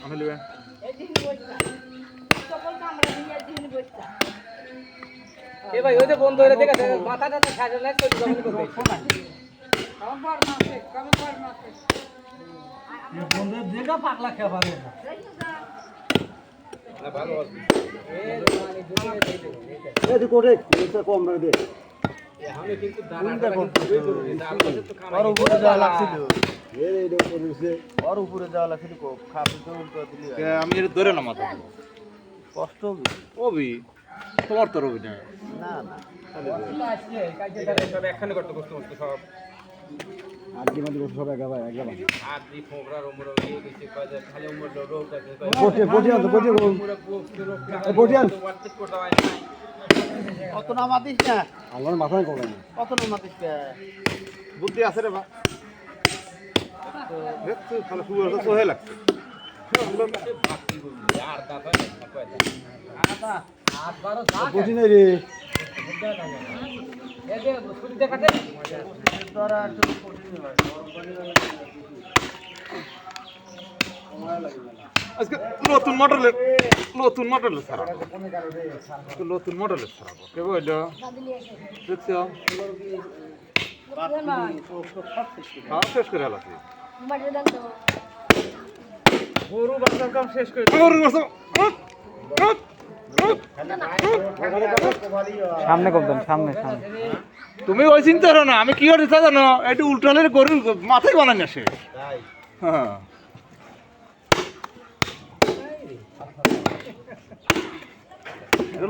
আমি লিবে এ ভাই ওই যে বন্ধ হয়ে দেখে মাথাটা সাজা লাগছে জমি করবে বন্ধ দেখা পাগলা খেয়া পারে না ভালো আছে এই যে কোটে এটা কম করে দে আমি কিন্তু দানা আর উপরে যাওয়া লাগছিল এই উপরে আর উপরে যাওয়া লাগছিল খাপে তো উল্টো দিলি আমি এটা ধরে না মাথা কষ্ট হবে ওবি তোমার তো রবি না না না আসছে কাজে সব একখানে করতে করতে সব আদি মধ্যে সব একবার আদি ফোগরার উমর হয়ে গেছে কাজে খালি উমর রোগ আছে বটি আন বটি আন কত নামা দিস না আমার মাথায় করে না কত নামা দিস না বুদ্ধি আছে রে বা দেখছো তাহলে শুরু হতে সোহে লাগছে আর দাদা আটা আট বারো বটি নাই রে এই যে ছুরি দেখাতে তোরা একটু কঠিন হয় আজকে নতুন মডেলের সারা নতুন মডেলের সারা কে বললো দেখছো হ্যাঁ শেষ করে আলাসি গরু বাচ্চার কাম শেষ করে সামনে করবেন সামনে তুমি ওই চিন্তা করো না আমি কি করতে জানো একটু উল্টালের গরুর মাথায় বানাই না সে হ্যাঁ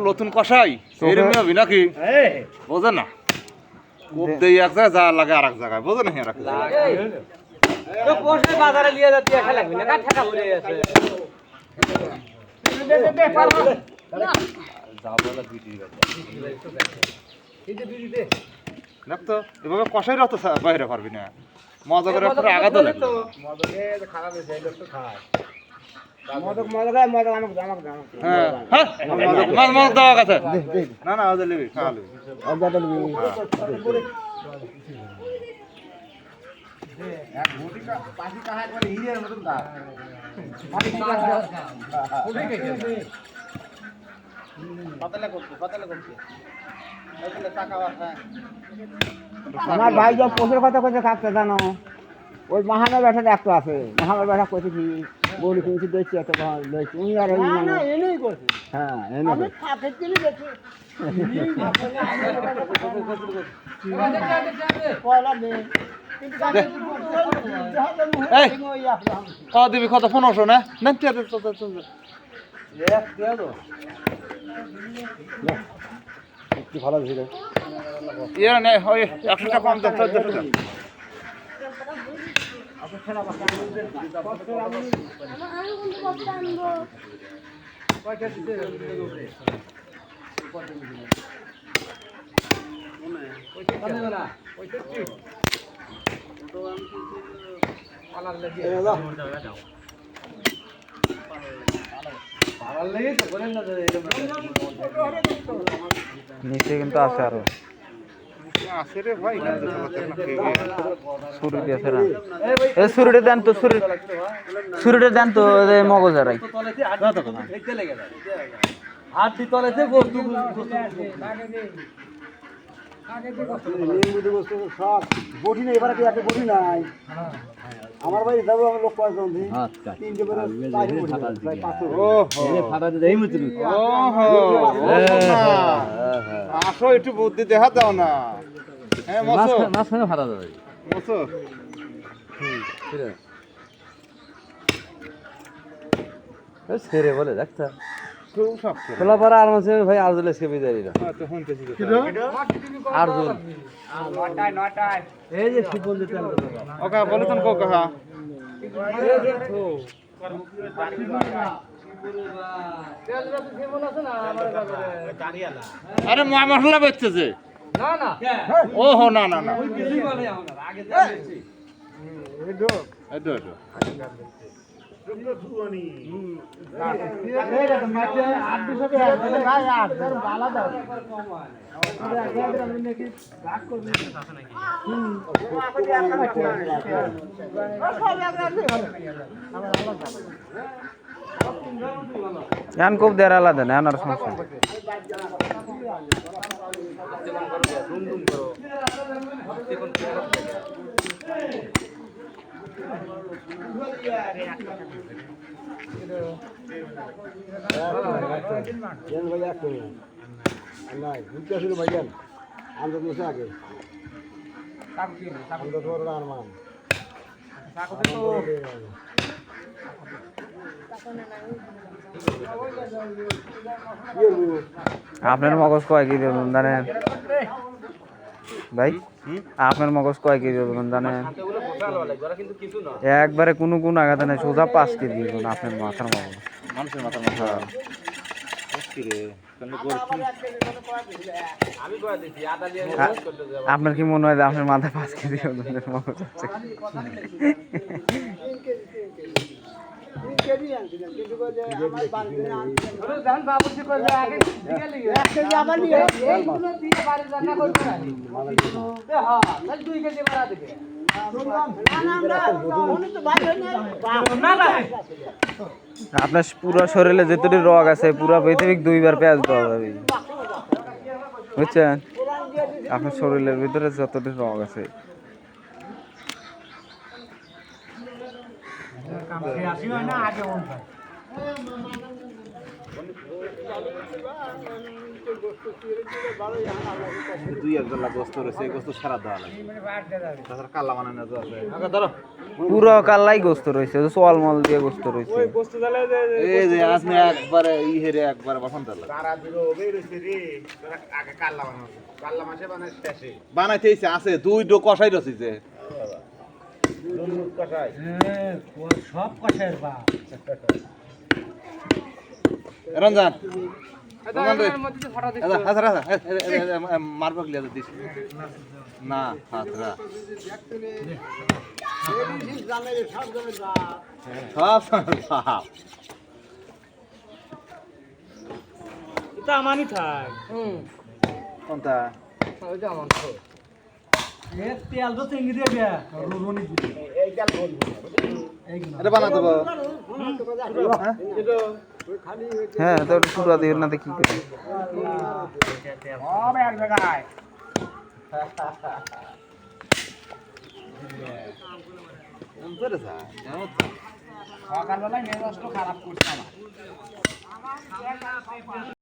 নতুন কষাই এরকম হবে নাকি বোঝে না কোপ দেই এক জায়গায় যা লাগে আর এক জায়গায় বোঝে না তো কোষে বাজারে নিয়ে যাচ্ছে একা লাগবে না কাঠ টাকা ভরে আছে দেখতো এভাবে কষাই রাখতো বাইরে পারবি না মজা করে একটা আঘাত লাগবে খারাপ হয়েছে এই লোক তো খায় হ্যাঁ হ্যাঁ মাছ দেওয়া গেছে না না ওদের লিবি খাওয়া লিবি আমার ভাই যা পোষের কথা কইছে থাকতে জানো ওই মহানা ব্যাটা একটা আছে মহানা ব্যাটা কইছে কি বলি কিনছি দেখছি একটা লইছি উনি আর ওই মানে এনেই করছে হ্যাঁ এনে আমি খাতে কিনে দেখি পয়লা দে এই কত দিবি কত 1500 না না কি ভালো ছিল ইয়ে নে ওই 100 টাকা কম দাও 1400 টাকা নিচে কিন্তু আছে আরো আছে রে ভাই ছুরি দিয়েছে না এই ছুরিটা দেন তো ছুরিটা দেন তো মগজ হারাই হাত দি তলেতে বস্তু বটি নেই এবারে কি একটা বটি নাই আমার ভাই যাবো আমার লোক কয়েকজন তিনটে করে আসো একটু বুদ্ধি দেখা দাও না হ্যাঁ মাঝখানে ফাটা যাবে মসো ছেড়ে বলে দেখতা খুব সব করে খোলা পারা আর মাঝে ভাই আজলে এসে বিদায় দিল তো শুনতেছি আরজুল নটায় এই যে শিবন দিতে ওকা বলে তন কোকা হ্যাঁ আরে মশলা বেচতেছে না না ও হো না না না কিছুই বলে আমরা আগে দেখেছি এডো এখন খুব দেড় আলাদা না আর সমস্যা আপনার মগজ কয় কেজি ওজন জানেন ভাই? আপনার মগজ কয় কেজি ওজন জানেন? একবারে কোনো গুণ আঘাতে নাই, সোজা 5 কেজি ওজন আপনার মাথার মগজ। মানুষের মাথার মাথা আপনার কি মনে হয় যে আপনার মাথায় 5 কেজি ওজনের মগজ আছে? যখন বাবুর্চি করবে আগে দিকে লিগে এইগুলো দিয়ে বাড়ি রান্না করবে না হ্যাঁ তাহলে 2 কেজি বাড়া দেবে আপনার পুরো শরীরে যতটি রোগ আছে পুরো পৃথিবী 2 বার পেঁয়াজ দেওয়া যাবে, বুঝছেন? আপনার শরীরের ভিতরে যতটি রোগ আছে দুই একজন গোস্ত রয়েছে, এই গোস্ত সারা দেওয়া লাগে, তাছাড়া কাল্লা বানানো তো আছে। ধরো পুরো কাল্লাই গোস্ত রয়েছে, চল মল দিয়ে গোস্ত রয়েছে। এই যে আপনি একবারে ই হেরে একবারে বসন্ত বানাইতেইছে আছে 2 ডো কষাই রয়েছে সব কষাইয়ের বা রমজান মধ্যে ফটো দিচ্ছি মারবো ক্লিয়ার দিস না হাতরা সব সব এটা আমারই থাক কোনটা ওইটা আমার এ তেল তো চিংড়ি দিয়ে দিয়া রুনি দিতে এই তেল বলবো এটা বানা দেবো হ্যাঁ তো পুরো দিয়ে না কি করে সব এক জায়গায় সকালবেলায় মেজাজটা খারাপ করছে আমার